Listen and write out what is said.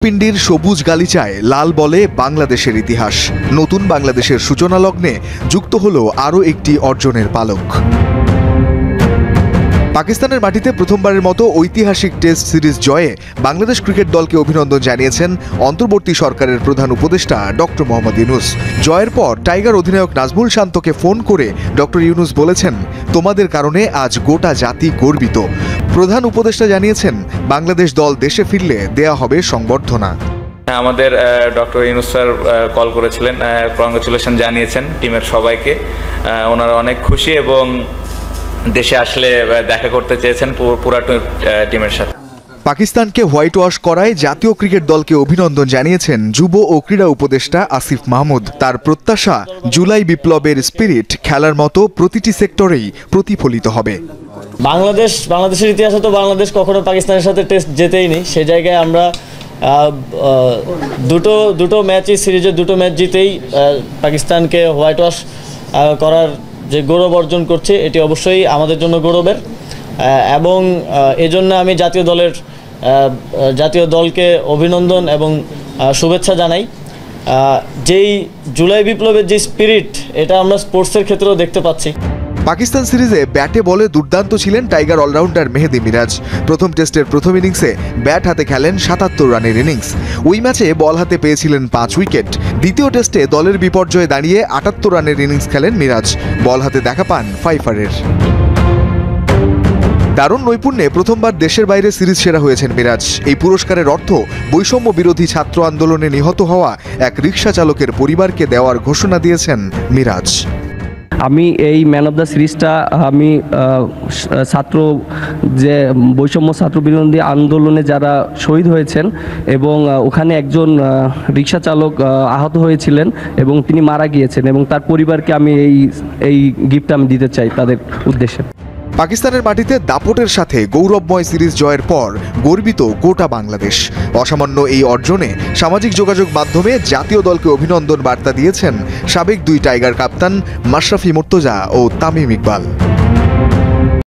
পিন্ডির সবুজ গালিচায় লাল বলে বাংলাদেশের ইতিহাস। নতুন বাংলাদেশের সূচনা লগ্নে যুক্ত হলো আরও একটি অর্জনের পালক। পাকিস্তানের মাটিতে প্রথমবারের মতো ঐতিহাসিক টেস্ট সিরিজ জয়ে বাংলাদেশ ক্রিকেট দলকে অভিনন্দন জানিয়েছেন অন্তর্বর্তী সরকারের প্রধান উপদেষ্টা ডক্টর মোহাম্মদ ইউনুস। জয়ের পর টাইগার অধিনায়ক নাজমুল শান্তকে ফোন করে ডক্টর ইউনুস বলেছেন, তোমাদের কারণে আজ গোটা জাতি গর্বিত। প্রধান উপদেষ্টা জানিয়েছেন, বাংলাদেশ দল দেশে ফিরলে দেয়া হবে সংবর্ধনা। আমাদের ডক্টর ইউনুস স্যার কল করেছিলেন, কংগ্রেচুলেশন জানিয়েছেন টিমের সবাইকে। ওনারা অনেক খুশি এবং দেশে আসলে দেখা করতে চেয়েছেন পুরা টিমের সাথে। পাকিস্তানকে হোয়াইট ওয়াশ করায় জাতীয় ক্রিকেট দলকে অভিনন্দন জানিয়েছেন যুব ও ক্রীড়া উপদেষ্টা আসিফ মাহমুদ। তার প্রত্যাশা, জুলাই বিপ্লবের স্পিরিট খেলার মতো প্রতিটি সেক্টরেই প্রতিফলিত হবে। বাংলাদেশের ইতিহাসে তো বাংলাদেশ কখনো পাকিস্তানের সাথে টেস্ট জেতেই নি। সেই জায়গায় আমরা দুটো ম্যাচই সিরিজে দুটো ম্যাচ জিতেই পাকিস্তানকে হোয়াইট ওয়াশ করার যে গৌরব অর্জন করছে, এটি অবশ্যই আমাদের জন্য গৌরবের। এবং এজন্য আমি জাতীয় দলকে অভিনন্দন এবং শুভেচ্ছা জানাই। যেই জুলাই বিপ্লবের যে স্পিরিট, এটা আমরা স্পোর্টসের ক্ষেত্রেও দেখতে পাচ্ছি। পাকিস্তান সিরিজে ব্যাটে বলে দুর্দান্ত ছিলেন টাইগার অলরাউন্ডার মেহেদী মিরাজ। প্রথম টেস্টের প্রথম ইনিংসে ব্যাট হাতে খেলেন ৭৭ রানের ইনিংস। ওই ম্যাচে বল হাতে পেয়েছিলেন ৫ উইকেট। দ্বিতীয় টেস্টে দলের বিপর্যয়ে দাঁড়িয়ে ৭৮ রানের ইনিংস খেলেন মিরাজ। বল হাতে দেখা পান ফাইফারের। দারুণ নৈপুণ্যে প্রথমবার দেশের বাইরে সিরিজ সেরা হয়েছেন মিরাজ। এই পুরস্কারের অর্থ বৈষম্য বিরোধী ছাত্র আন্দোলনে নিহত হওয়া এক রিকশা চালকের পরিবারকে দেওয়ার ঘোষণা দিয়েছেন মিরাজ। আমি এই ম্যান অফ দ্য সিরিজটা আমি বৈষম্য ছাত্র বিরোধী আন্দোলনে যারা শহীদ হয়েছেন এবং ওখানে একজন রিকশা চালক আহত হয়েছিলেন এবং তিনি মারা গিয়েছেন, এবং তার পরিবারকে আমি এই গিফটটা আমি দিতে চাই তাদের উদ্দেশ্যে। পাকিস্তানের মাটিতে দাপটের সাথে গৌরবময় সিরিজ জয়ের পর গর্বিত গোটা বাংলাদেশ। অসামান্য এই অর্জনে সামাজিক যোগাযোগ মাধ্যমে জাতীয় দলকে অভিনন্দন বার্তা দিয়েছেন সাবেক 2 টাইগার কাপ্তান মাশরাফি মুর্তজা ও তামিম ইকবাল।